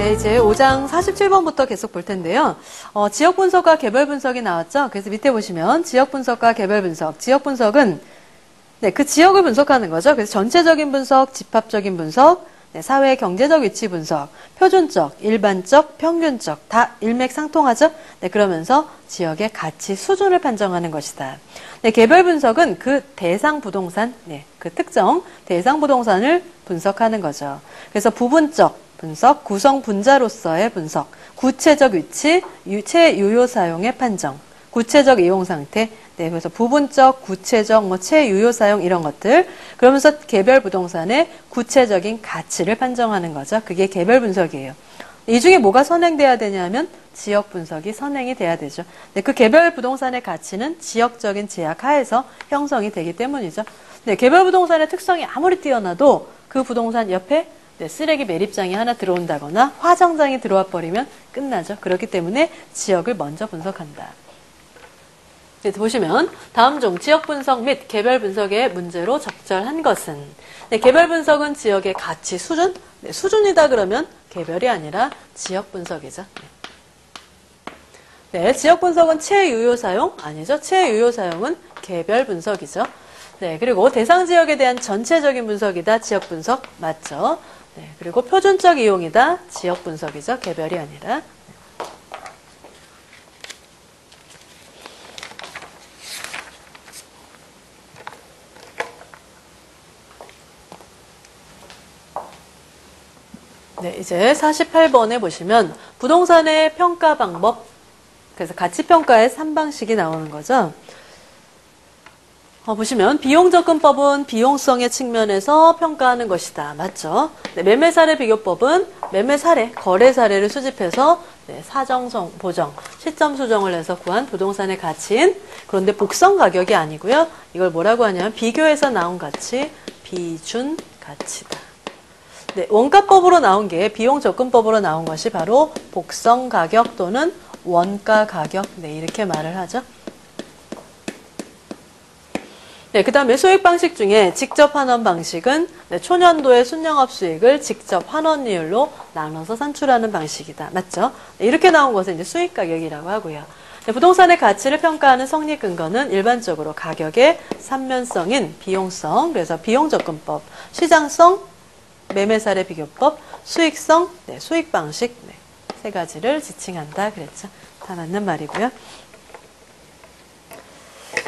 네, 이제 5장 47번부터 계속 볼 텐데요. 지역 분석과 개별 분석이 나왔죠. 그래서 밑에 보시면 지역 분석과 개별 분석. 지역 분석은 네, 그 지역을 분석하는 거죠. 그래서 전체적인 분석, 집합적인 분석, 네, 사회 경제적 위치 분석, 표준적, 일반적, 평균적 다 일맥상통하죠. 네, 그러면서 지역의 가치 수준을 판정하는 것이다. 네, 개별 분석은 그 대상 부동산, 네, 그 특정 대상 부동산을 분석하는 거죠. 그래서 부분적 분석, 구성 분자로서의 분석, 구체적 위치, 체유효 사용의 판정, 구체적 이용 상태, 네, 그래서 부분적, 구체적, 체유효 사용 이런 것들. 그러면서 개별 부동산의 구체적인 가치를 판정하는 거죠. 그게 개별 분석이에요. 이 중에 뭐가 선행돼야 되냐면 지역 분석이 선행이 돼야 되죠. 네, 그 개별 부동산의 가치는 지역적인 제약 하에서 형성이 되기 때문이죠. 네, 개별 부동산의 특성이 아무리 뛰어나도 그 부동산 옆에 네, 쓰레기 매립장이 하나 들어온다거나 화정장이 들어와 버리면 끝나죠. 그렇기 때문에 지역을 먼저 분석한다. 네, 보시면 다음 중 지역 분석 및 개별 분석의 문제로 적절한 것은 네, 개별 분석은 지역의 가치 수준? 네, 수준이다 그러면 개별이 아니라 지역 분석이죠. 네, 지역 분석은 체유효 사용? 아니죠. 체유효 사용은 개별 분석이죠. 네, 그리고 대상 지역에 대한 전체적인 분석이다. 지역 분석 맞죠. 네, 그리고 표준적 이용이다. 지역 분석이죠. 개별이 아니라. 네, 이제 48번에 보시면 부동산의 평가 방법, 그래서 가치평가의 3방식이 나오는 거죠. 보시면 비용접근법은 비용성의 측면에서 평가하는 것이다. 맞죠? 네, 매매사례 비교법은 매매사례, 거래사례를 수집해서 네, 사정성, 보정, 시점 수정을 해서 구한 부동산의 가치인 그런데 복선 가격이 아니고요. 이걸 뭐라고 하냐면 비교해서 나온 가치, 비준 가치다. 네, 원가법으로 나온 게 비용접근법으로 나온 것이 바로 복선 가격 또는 원가 가격. 네, 이렇게 말을 하죠. 네, 그 다음에 수익 방식 중에 직접 환원 방식은 네, 초년도의 순영업 수익을 직접 환원이율로 나눠서 산출하는 방식이다. 맞죠? 네, 이렇게 나온 것은 이제 수익 가격이라고 하고요. 네, 부동산의 가치를 평가하는 성립 근거는 일반적으로 가격의 삼면성인 비용성, 그래서 비용접근법, 시장성, 매매사례 비교법, 수익성, 네, 수익 방식, 네, 세 가지를 지칭한다. 그랬죠? 다 맞는 말이고요.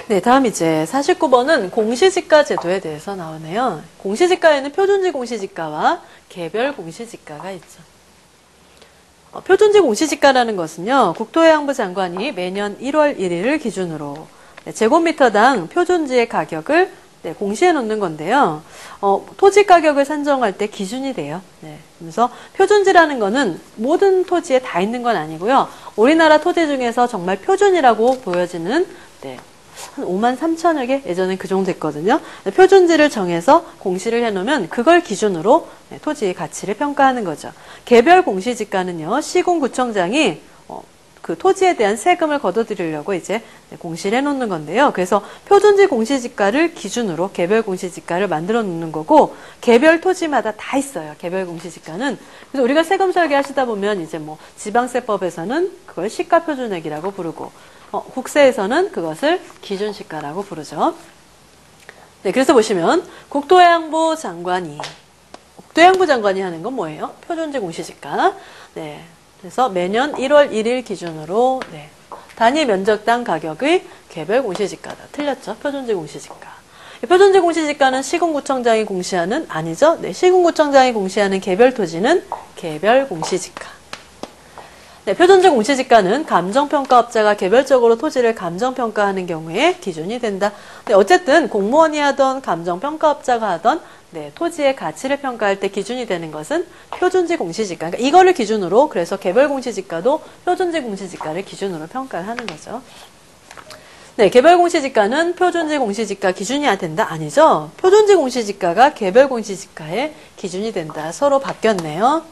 네, 다음 이제 49번은 공시지가 제도에 대해서 나오네요. 공시지가에는 표준지 공시지가와 개별 공시지가가 있죠. 표준지 공시지가라는 것은요, 국토해양부 장관이 매년 1월 1일을 기준으로 네, 제곱미터당 표준지의 가격을 네, 공시해 놓는 건데요. 토지 가격을 산정할 때 기준이 돼요. 네, 그래서 표준지라는 거는 모든 토지에 다 있는 건 아니고요. 우리나라 토지 중에서 정말 표준이라고 보여지는 네, 한 5만 3천여 개? 예전엔 그 정도 됐거든요. 표준지를 정해서 공시를 해놓으면 그걸 기준으로 토지의 가치를 평가하는 거죠. 개별 공시지가는요, 시군구청장이 그 토지에 대한 세금을 걷어들이려고 이제 공시를 해놓는 건데요. 그래서 표준지 공시지가를 기준으로 개별 공시지가를 만들어 놓는 거고, 개별 토지마다 다 있어요. 개별 공시지가는. 그래서 우리가 세금 설계하시다 보면 이제 뭐 지방세법에서는 그걸 시가표준액이라고 부르고, 국세에서는 그것을 기준시가라고 부르죠. 네, 그래서 보시면 국토해양부 장관이 하는 건 뭐예요? 표준지 공시지가. 네, 그래서 매년 1월 1일 기준으로 네, 단위 면적당 가격의 개별 공시지가다. 틀렸죠? 표준지 공시지가. 표준지 공시지가는 시군구청장이 공시하는 아니죠? 네, 시군구청장이 공시하는 개별 토지는 개별 공시지가. 네, 표준지 공시지가는 감정평가업자가 개별적으로 토지를 감정평가하는 경우에 기준이 된다. 네, 어쨌든 공무원이 하던 감정평가업자가 하던 네, 토지의 가치를 평가할 때 기준이 되는 것은 표준지 공시지가. 그러니까 이거를 기준으로 그래서 개별 공시지가도 표준지 공시지가를 기준으로 평가를 하는 거죠. 네, 개별 공시지가는 표준지 공시지가 기준이 된다? 아니죠. 표준지 공시지가가 개별 공시지가의 기준이 된다. 서로 바뀌었네요.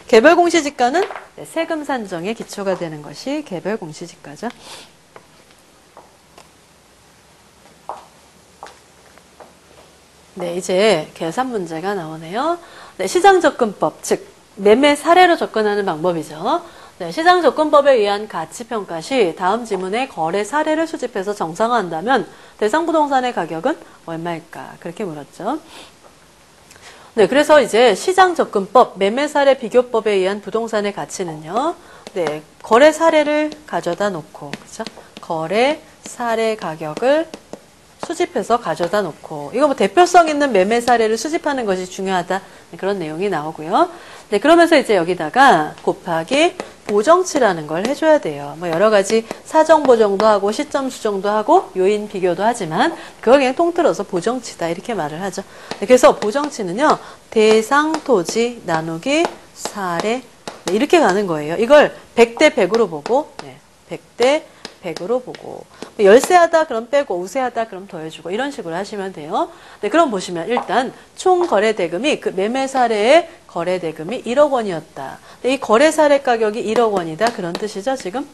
개별 공시지가는 세금 산정의 기초가 되는 것이 개별 공시지가죠. 네, 이제 계산 문제가 나오네요. 네, 시장접근법, 즉 매매 사례로 접근하는 방법이죠. 네, 시장접근법에 의한 가치평가 시 다음 지문의 거래 사례를 수집해서 정상화한다면 대상 부동산의 가격은 얼마일까? 그렇게 물었죠. 네, 그래서 이제 시장접근법, 매매사례 비교법에 의한 부동산의 가치는요. 네, 거래 사례를 가져다 놓고, 그죠? 거래 사례 가격을 수집해서 가져다 놓고, 이거 뭐 대표성 있는 매매 사례를 수집하는 것이 중요하다. 네, 그런 내용이 나오고요. 네, 그러면서 이제 여기다가 곱하기 보정치라는 걸 해줘야 돼요. 뭐 여러 가지 사정 보정도 하고 시점 수정도 하고 요인 비교도 하지만 그걸 그냥 통틀어서 보정치다 이렇게 말을 하죠. 네, 그래서 보정치는요. 대상 토지 나누기 사례 네, 이렇게 가는 거예요. 이걸 100대 100으로 보고 100대 100으로 보고 열세하다 그럼 빼고 우세하다 그럼 더해주고 이런 식으로 하시면 돼요. 네, 그럼 보시면 일단 총 거래 대금이 그 매매 사례의 거래 대금이 1억 원이었다. 이 거래 사례 가격이 1억 원이다. 그런 뜻이죠, 지금?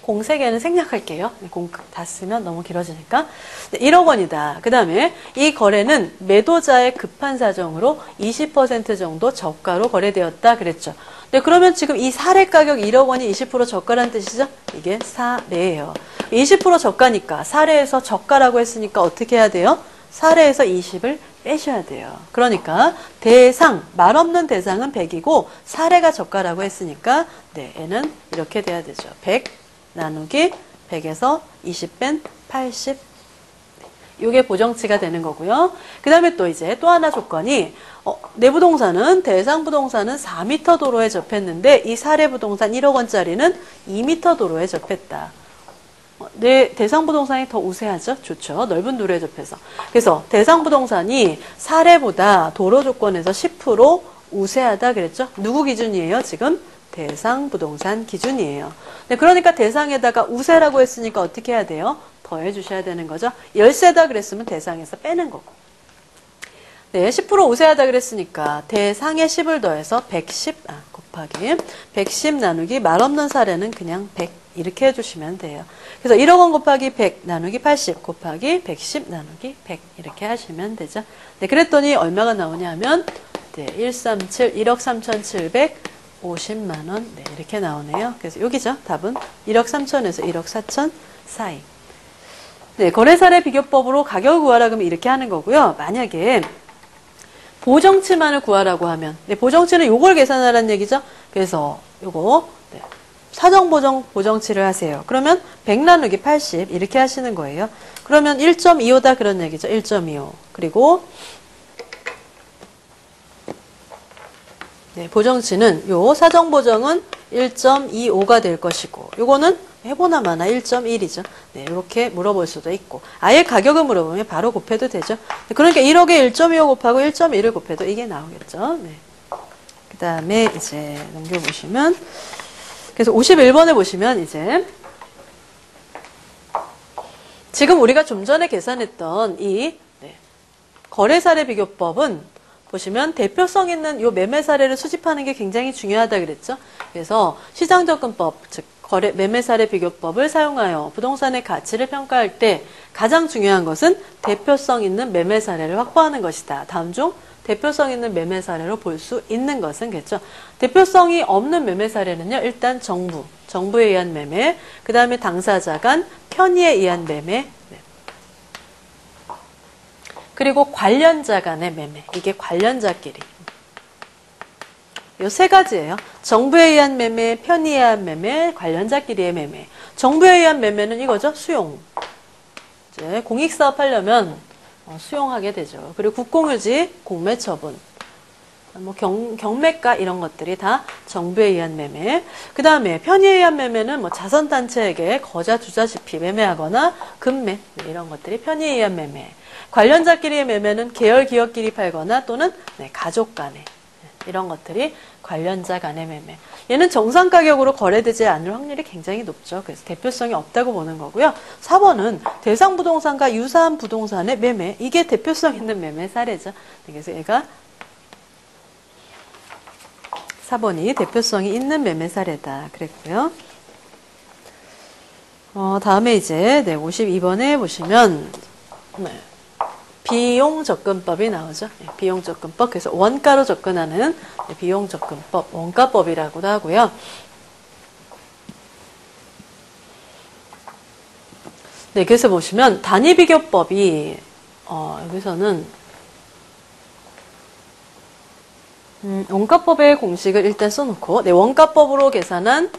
공 3개는 생략할게요. 공 다 쓰면 너무 길어지니까. 네, 1억 원이다. 그 다음에 이 거래는 매도자의 급한 사정으로 20% 정도 저가로 거래되었다. 그랬죠. 네, 그러면 지금 이 사례 가격 1억 원이 20% 저가라는 뜻이죠? 이게 사례예요. 20% 저가니까 사례에서 저가라고 했으니까 어떻게 해야 돼요? 사례에서 20을 빼셔야 돼요. 그러니까 대상, 말 없는 대상은 100이고 사례가 저가라고 했으니까 네, 얘는 이렇게 돼야 되죠. 100 나누기 100에서 20 뺀 80. 이게 보정치가 되는 거고요. 그 다음에 또 이제 또 하나 조건이 내 부동산은 대상 부동산은 4m 도로에 접했는데 이 사례 부동산 1억 원짜리는 2m 도로에 접했다. 내 대상 부동산이 더 우세하죠? 좋죠. 넓은 도로에 접해서. 그래서 대상 부동산이 사례보다 도로 조건에서 10% 우세하다 그랬죠? 누구 기준이에요? 지금 대상 부동산 기준이에요. 네, 그러니까 대상에다가 우세라고 했으니까 어떻게 해야 돼요? 더해 주셔야 되는 거죠. 열세다 그랬으면 대상에서 빼는 거고. 네, 10% 우세하다 그랬으니까 대상에 10을 더해서 110 곱하기 110 나누기 말 없는 사례는 그냥 100 이렇게 해주시면 돼요. 그래서 1억 원 곱하기 100 나누기 80 곱하기 110 나누기 100 이렇게 하시면 되죠. 네, 그랬더니 얼마가 나오냐면 네, 137 1억 3,750만 원 네, 이렇게 나오네요. 그래서 여기죠. 답은 1억 3천에서 1억 4천 사이. 네, 거래사례 비교법으로 가격을 구하라 그러면 이렇게 하는 거고요. 만약에 보정치만을 구하라고 하면 네, 보정치는 요걸 계산하라는 얘기죠. 그래서 요거 네, 사정보정 보정치를 하세요. 그러면 100 나누기 80 이렇게 하시는 거예요. 그러면 1.25다 그런 얘기죠. 1.25 그리고 네, 보정치는 요 사정보정은 1.25가 될 것이고 요거는 해보나 마나 1.1이죠. 네, 이렇게 물어볼 수도 있고 아예 가격을 물어보면 바로 곱해도 되죠. 그러니까 1억에 1.25 곱하고 1.1을 곱해도 이게 나오겠죠. 네. 그 다음에 이제 넘겨보시면 그래서 51번에 보시면 이제 지금 우리가 좀 전에 계산했던 이 네, 거래사례 비교법은 보시면 대표성 있는 요 매매 사례를 수집하는 게 굉장히 중요하다 그랬죠. 그래서 시장접근법, 즉 매매 사례 비교법을 사용하여 부동산의 가치를 평가할 때 가장 중요한 것은 대표성 있는 매매 사례를 확보하는 것이다. 다음 중 대표성 있는 매매 사례로 볼 수 있는 것은 겠죠. 대표성이 없는 매매 사례는요. 일단 정부에 의한 매매, 그 다음에 당사자 간 편의에 의한 매매, 네. 그리고 관련자 간의 매매. 이게 관련자끼리. 요 세 가지예요. 정부에 의한 매매, 편의에 의한 매매, 관련자끼리의 매매. 정부에 의한 매매는 이거죠. 수용. 이제 공익사업 하려면 수용하게 되죠. 그리고 국공유지, 공매처분, 뭐 경매가 이런 것들이 다 정부에 의한 매매. 그 다음에 편의에 의한 매매는 뭐 자선단체에게 거저 주자시피 매매하거나 금매 네, 이런 것들이 편의에 의한 매매. 관련자끼리의 매매는 계열 기업끼리 팔거나 또는 네, 가족 간에 이런 것들이 관련자 간의 매매. 얘는 정상 가격으로 거래되지 않을 확률이 굉장히 높죠. 그래서 대표성이 없다고 보는 거고요. 4번은 대상 부동산과 유사한 부동산의 매매. 이게 대표성 있는 매매 사례죠. 그래서 얘가 4번이 대표성이 있는 매매 사례다. 그랬고요. 다음에 이제 네, 52번에 보시면 네. 비용 접근법이 나오죠. 비용 접근법. 그래서 원가로 접근하는 비용 접근법, 원가법이라고도 하고요. 네, 그래서 보시면 단위비교법이 여기서는 원가법의 공식을 일단 써놓고, 네, 원가법으로 계산한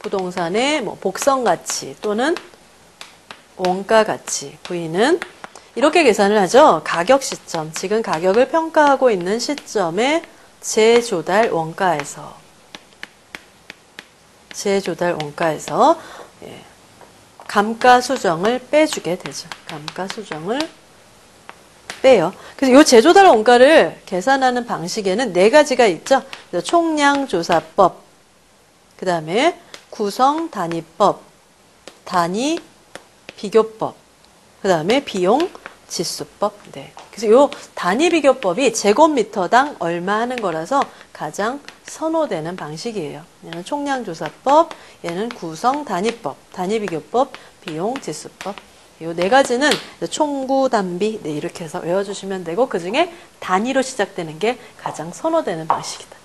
부동산의 복선가치 또는 원가가치 V는 이렇게 계산을 하죠. 가격 시점, 지금 가격을 평가하고 있는 시점의 재조달 원가에서 예, 감가수정을 빼주게 되죠. 감가수정을 빼요. 그래서 이 재조달 원가를 계산하는 방식에는 네 가지가 있죠. 총량조사법, 그 다음에 구성단위법, 단위비교법, 그 다음에 비용지수법. 네. 그래서 이 단위비교법이 제곱미터당 얼마 하는 거라서 가장 선호되는 방식이에요. 얘는 총량조사법, 얘는 구성단위법, 단위비교법, 비용지수법. 이 네 가지는 총구단비, 네, 이렇게 해서 외워주시면 되고, 그 중에 단위로 시작되는 게 가장 선호되는 방식이다.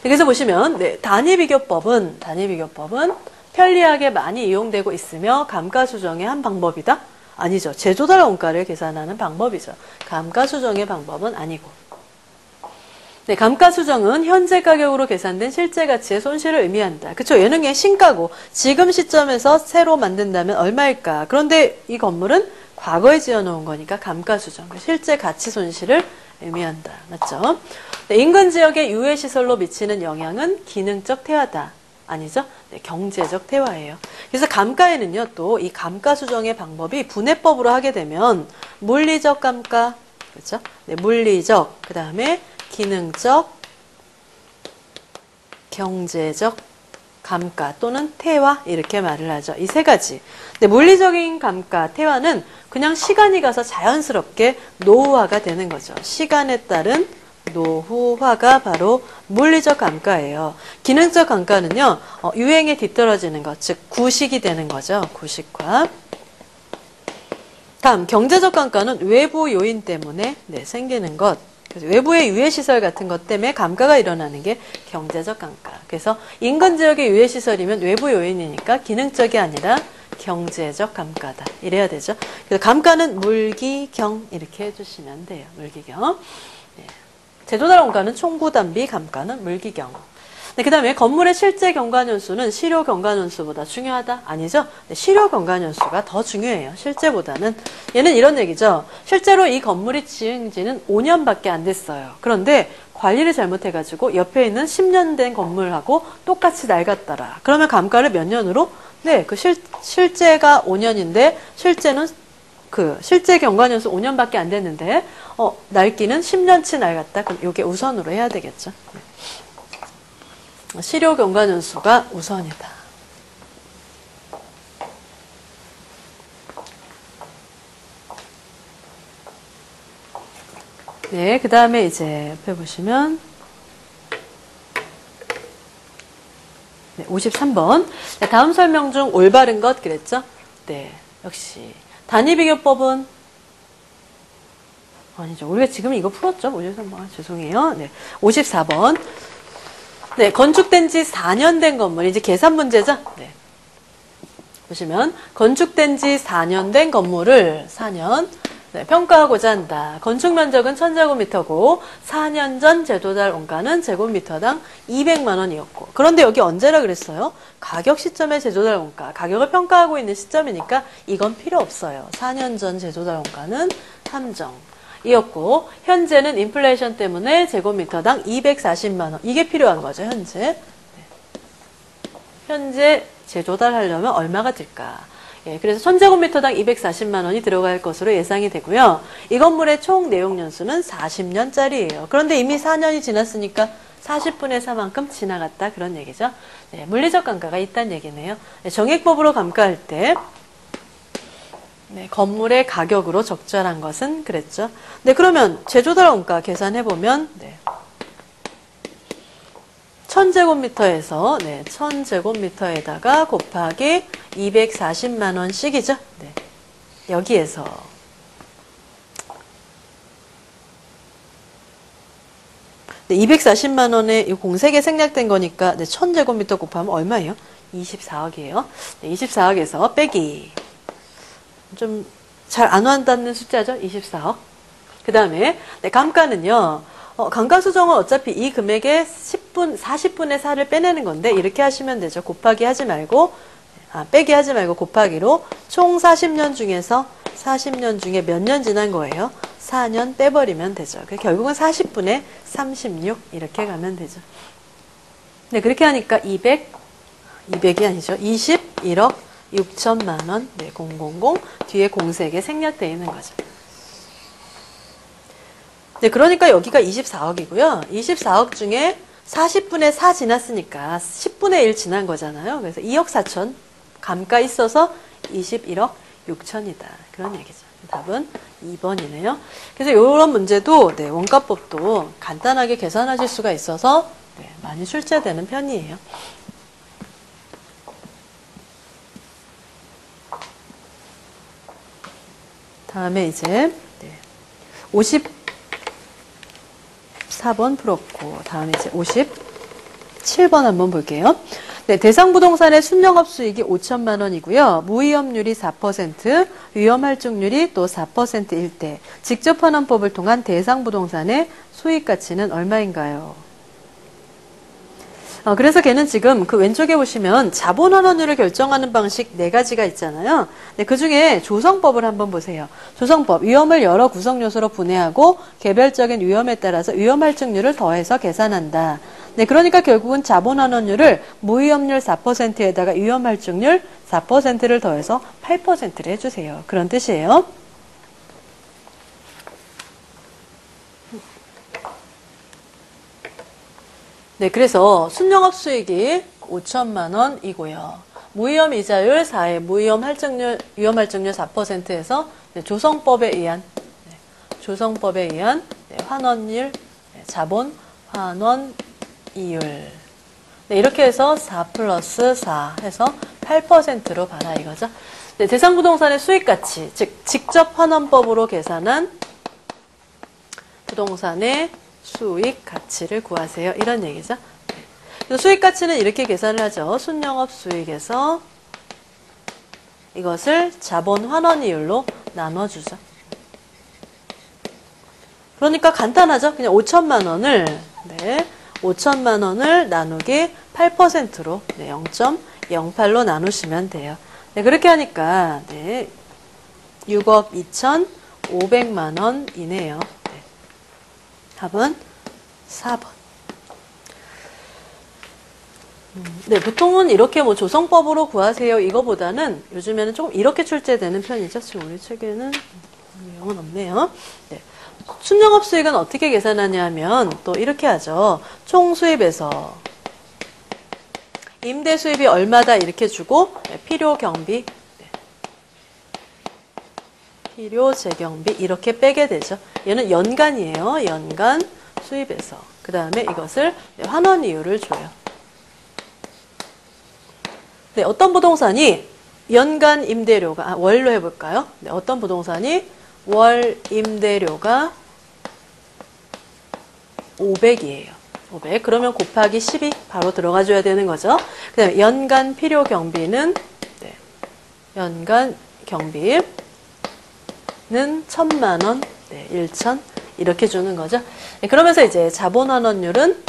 그래서 보시면, 네, 단위비교법은 편리하게 많이 이용되고 있으며 감가수정의 한 방법이다? 아니죠. 재조달 원가를 계산하는 방법이죠. 감가수정의 방법은 아니고. 네, 감가수정은 현재 가격으로 계산된 실제 가치의 손실을 의미한다. 그쵸? 얘는 그냥 신가고 지금 시점에서 새로 만든다면 얼마일까? 그런데 이 건물은 과거에 지어놓은 거니까 감가수정, 실제 가치 손실을 의미한다. 맞죠? 네, 인근 지역의 유해시설로 미치는 영향은 기능적 태화다. 아니죠? 네, 경제적 태화예요. 그래서 감가에는요, 또 이 감가수정의 방법이 분해법으로 하게 되면 물리적 감가, 그렇죠? 네, 물리적, 그 다음에 기능적, 경제적 감가 또는 태화, 이렇게 말을 하죠. 이 세 가지. 근데 물리적인 감가, 태화는 그냥 시간이 가서 자연스럽게 노후화가 되는 거죠. 시간에 따른 노후화가 바로 물리적 감가예요. 기능적 감가는요, 유행에 뒤떨어지는 것, 즉 구식이 되는 거죠. 구식화. 다음, 경제적 감가는 외부 요인 때문에 생기는 것. 그래서 외부의 유해시설 같은 것 때문에 감가가 일어나는 게 경제적 감가. 그래서 인근 지역의 유해시설이면 외부 요인이니까 기능적이 아니라 경제적 감가다. 이래야 되죠. 그래서 감가는 물기경 이렇게 해주시면 돼요. 물기경. 네. 재조달 원가는 총구단비, 감가는 물기경. 네, 그 다음에 건물의 실제 경관연수는 실효 경관연수보다 중요하다? 아니죠. 네, 실효 경관연수가 더 중요해요. 실제보다는. 얘는 이런 얘기죠. 실제로 이 건물이 지은 지는 5년밖에 안 됐어요. 그런데 관리를 잘못해가지고 옆에 있는 10년 된 건물하고 똑같이 낡았더라. 그러면 감가를 몇 년으로? 네, 실제가 5년인데 실제는 실제 경관연수 5년밖에 안 됐는데 낡기는 10년치 낡았다. 그럼 이게 우선으로 해야 되겠죠. 네. 실효 경관연수가 우선이다. 네, 그 다음에 이제 옆에 보시면 53번. 네, 다음 설명 중 올바른 것 그랬죠? 네, 역시 단위비교법은 아니죠. 우리가 지금 이거 풀었죠? 53번. 죄송해요. 네, 54번. 네, 건축된 지 4년 된 건물. 이제 계산 문제죠? 네. 보시면, 건축된 지 4년 된 건물을 4년, 평가하고자 한다. 건축 면적은 1000제곱미터고, 4년 전 재조달 원가는 제곱미터당 200만원이었고. 그런데 여기 언제라 그랬어요? 가격 시점의 재조달 원가. 가격을 평가하고 있는 시점이니까 이건 필요 없어요. 4년 전 재조달 원가는 함정. 이었고 현재는 인플레이션 때문에 제곱미터당 240만 원. 이게 필요한 거죠, 현재. 네. 현재 재조달하려면 얼마가 들까? 예, 그래서 1000제곱미터당 240만 원이 들어갈 것으로 예상이 되고요. 이 건물의 총 내용 연수는 40년짜리예요. 그런데 이미 4년이 지났으니까 40분의 4만큼 지나갔다. 그런 얘기죠. 네, 물리적 감가가 있다는 얘기네요. 네, 정액법으로 감가할 때 네, 건물의 가격으로 적절한 것은 그랬죠. 네, 그러면 재조달 원가 계산해보면, 네. 1000제곱미터에서, 네, 1000제곱미터에다가 곱하기 240만원씩이죠. 네. 여기에서 네, 240만 원에 이 공세계 생략된 거니까 네, 1000제곱미터 곱하면 얼마예요? 24억이에요. 네, 24억에서 빼기. 좀 잘 안 와닿는 숫자죠? 24억. 그 다음에 네, 감가는요. 감가수정은 어차피 이 금액의 40분의 4를 빼내는 건데 이렇게 하시면 되죠. 곱하기 하지 말고 빼기 하지 말고 곱하기로 총 40년 중에서 40년 중에 몇 년 지난 거예요? 4년 빼버리면 되죠. 결국은 40분의 36 이렇게 가면 되죠. 네, 그렇게 하니까 200이 아니죠. 21억 6천만 원, 네, 000 뒤에 공세에 생략되어 있는 거죠. 네, 그러니까 여기가 24억이고요. 24억 중에 40분의 4 지났으니까 10분의 1 지난 거잖아요. 그래서 2억 4천 감가 있어서 21억 6천이다. 그런 얘기죠. 답은 2번이네요. 그래서 이런 문제도 네, 원가법도 간단하게 계산하실 수가 있어서 네, 많이 출제되는 편이에요. 다음에 이제 네, 54번 풀었고 다음에 이제 57번 한번 볼게요. 네, 대상 부동산의 순영업 수익이 5천만 원이고요. 무위험률이 4%, 위험할증률이 또 4%일 때 직접 환원법을 통한 대상 부동산의 수익 가치는 얼마인가요? 그래서 걔는 지금 그 왼쪽에 보시면 자본 환원율을 결정하는 방식 4가지가 있잖아요. 네, 그 중에 조성법을 한번 보세요. 조성법, 위험을 여러 구성 요소로 분해하고 개별적인 위험에 따라서 위험할증률을 더해서 계산한다. 네, 그러니까 결국은 자본 환원율을 무위험률 4%에다가 위험할증률 4%를 더해서 8%를 해주세요. 그런 뜻이에요. 네, 그래서 순영업 수익이 5천만 원이고요. 무위험 이자율 4에 무위험 할증률, 위험 할증률 4%에서 네, 조성법에 의한 네, 환원율, 네, 자본 환원 이율. 네, 이렇게 해서 4 플러스 4 해서 8%로 봐라 이거죠. 네, 대상 부동산의 수익 가치, 즉 직접 환원법으로 계산한 부동산의 수익 가치를 구하세요. 이런 얘기죠. 그래서 수익 가치는 이렇게 계산을 하죠. 순영업 수익에서 이것을 자본 환원이율로 나눠주죠. 그러니까 간단하죠. 그냥 5천만 원을 네, 5천만 원을 나누기 8%로 네, 0.08로 나누시면 돼요. 네, 그렇게 하니까 네, 6억 2,500만 원이네요. 답은 4번. 네, 보통은 이렇게 뭐 조성법으로 구하세요. 이거보다는 요즘에는 조금 이렇게 출제되는 편이죠. 지금 우리 책에는 내용은 없네요. 네. 순영업 수익은 어떻게 계산하냐 하면 또 이렇게 하죠. 총 수입에서 임대 수입이 얼마다 이렇게 주고 네, 필요 경비, 네. 필요 재경비 이렇게 빼게 되죠. 얘는 연간이에요. 연간 수입에서. 그 다음에 이것을 환원 이율을 줘요. 네, 어떤 부동산이 연간 임대료가, 월로 해볼까요? 네, 어떤 부동산이 월 임대료가 500이에요. 500. 그러면 곱하기 10이 바로 들어가줘야 되는 거죠. 그 다음에 연간 필요 경비는, 네, 연간 경비. 는 1,000만 원, 네, 1,000 이렇게 주는 거죠. 네, 그러면서 이제 자본 환원율은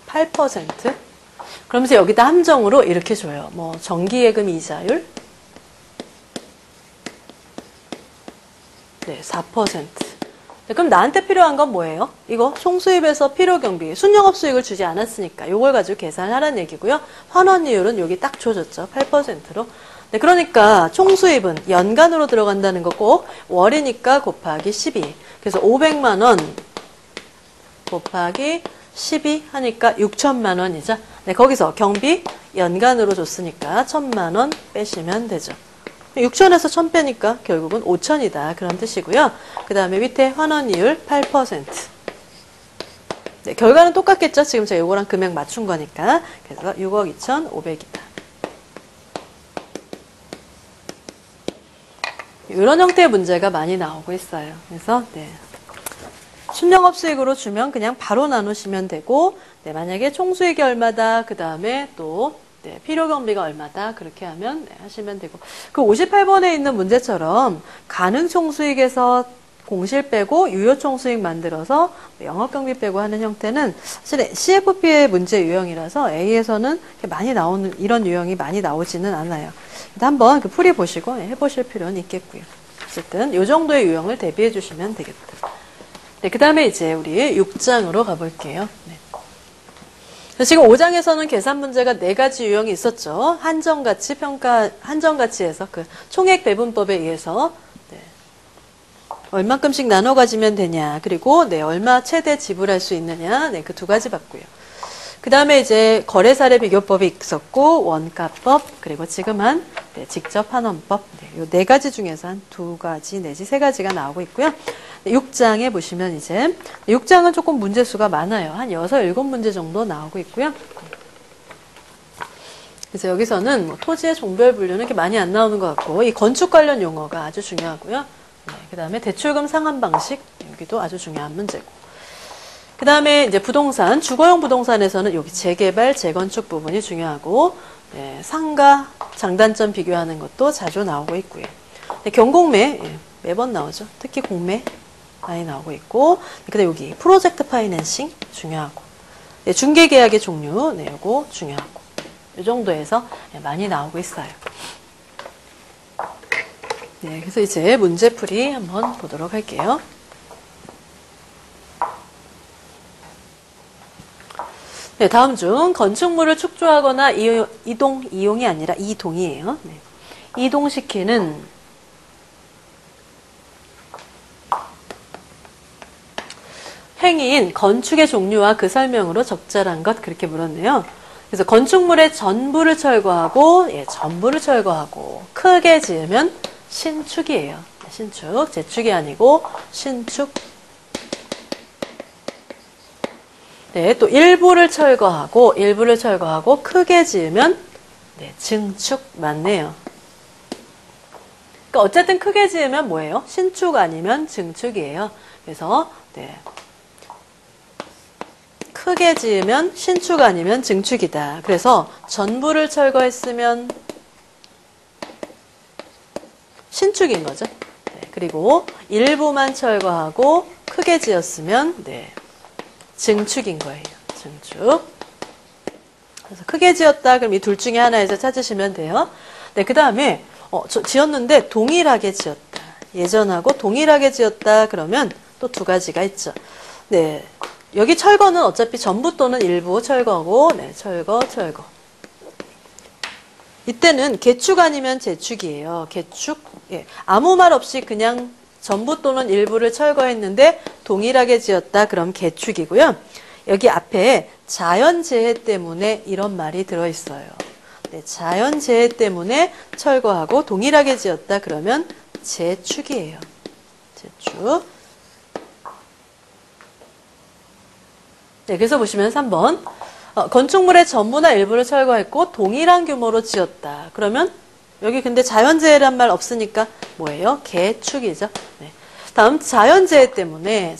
8%. 그러면서 여기다 함정으로 이렇게 줘요. 뭐 정기예금 이자율 네, 4%. 네, 그럼 나한테 필요한 건 뭐예요? 이거 총수입에서 필요경비, 순영업 수익을 주지 않았으니까 이걸 가지고 계산하라는 얘기고요. 환원이율은 여기 딱 줘줬죠. 8%로. 네, 그러니까 총수입은 연간으로 들어간다는 거 꼭 월이니까 곱하기 12. 그래서 500만 원 곱하기 12 하니까 6천만 원이죠. 네, 거기서 경비 연간으로 줬으니까 1,000만 원 빼시면 되죠. 6천에서 1,000 빼니까 결국은 5천이다. 그런 뜻이고요. 그 다음에 밑에 환원이율 8%. 네, 결과는 똑같겠죠. 지금 제가 이거랑 금액 맞춘 거니까. 그래서 6억 2,500이다. 이런 형태의 문제가 많이 나오고 있어요. 그래서 네. 순영업 수익으로 주면 그냥 바로 나누시면 되고, 네, 만약에 총수익이 얼마다, 그 다음에 또 네, 필요경비가 얼마다 그렇게 하면 네, 하시면 되고, 그 58번에 있는 문제처럼 가능 총수익에서 공실 빼고 유효 총수익 만들어서 영업경비 빼고 하는 형태는 사실 CFP의 문제 유형이라서 A에서는 많이 나오는 이런 유형이 많이 나오지는 않아요. 한번 그 풀이 보시고 해보실 필요는 있겠고요. 어쨌든 이 정도의 유형을 대비해 주시면 되겠다. 네, 그 다음에 이제 우리 6장으로 가볼게요. 네. 지금 5장에서는 계산 문제가 4가지 유형이 있었죠. 한정가치, 평가, 한정가치에서 그 총액 배분법에 의해서 네, 얼마큼씩 나눠 가지면 되냐, 그리고 네, 얼마 최대 지불할 수 있느냐, 네, 그 2가지 봤고요. 그 다음에 이제 거래사례 비교법이 있었고, 원가법, 그리고 지금 한 네, 직접 환원법, 네, 요 4가지 중에서 한 2가지 내지 3가지가 나오고 있고요. 6장에 보시면 이제 6장은 조금 문제 수가 많아요. 한 6, 7문제 정도 나오고 있고요. 그래서 여기서는 뭐 토지의 종별 분류는 이렇게 많이 안 나오는 것 같고, 이 건축 관련 용어가 아주 중요하고요. 네, 그 다음에 대출금 상환 방식, 여기도 아주 중요한 문제고. 그 다음에 이제 부동산, 주거용 부동산에서는 여기 재개발, 재건축 부분이 중요하고, 네, 상가, 장단점 비교하는 것도 자주 나오고 있고요. 네, 경공매, 예, 매번 나오죠. 특히 공매 많이 나오고 있고, 그다음 여기 프로젝트 파이낸싱 중요하고, 네, 중개계약의 종류, 네, 요거 중요하고, 이 정도에서 네, 많이 나오고 있어요. 네, 그래서 이제 문제풀이 한번 보도록 할게요. 네, 다음 중 건축물을 축조하거나 이용이 아니라 이동이에요. 네. 이동시키는 행위인 건축의 종류와 그 설명으로 적절한 것, 그렇게 물었네요. 그래서 건축물의 전부를 철거하고, 예, 전부를 철거하고, 크게 지으면 신축이에요. 신축, 재축이 아니고 신축. 네, 또 일부를 철거하고 크게 지으면 네, 증축 맞네요. 그러니까 어쨌든 크게 지으면 뭐예요? 신축 아니면 증축이에요. 그래서 네, 크게 지으면 신축 아니면 증축이다. 그래서 전부를 철거했으면 신축인 거죠. 네, 그리고 일부만 철거하고 크게 지었으면 네, 증축인 거예요. 증축. 그래서 크게 지었다. 그럼 이 둘 중에 하나에서 찾으시면 돼요. 네, 그 다음에 지었는데 동일하게 지었다. 예전하고 동일하게 지었다. 그러면 또 2가지가 있죠. 네, 여기 철거는 어차피 전부 또는 일부 철거고, 네, 철거. 이때는 개축 아니면 재축이에요. 개축. 예, 아무 말 없이 그냥 전부 또는 일부를 철거했는데 동일하게 지었다. 그럼 개축이고요. 여기 앞에 자연재해 때문에 이런 말이 들어있어요. 네, 자연재해 때문에 철거하고 동일하게 지었다. 그러면 재축이에요. 재축. 네, 그래서 보시면 3번. 건축물의 전부나 일부를 철거했고 동일한 규모로 지었다. 그러면 여기 근데 자연재해란 말 없으니까 뭐예요? 개축이죠. 네. 다음 자연재해 때문에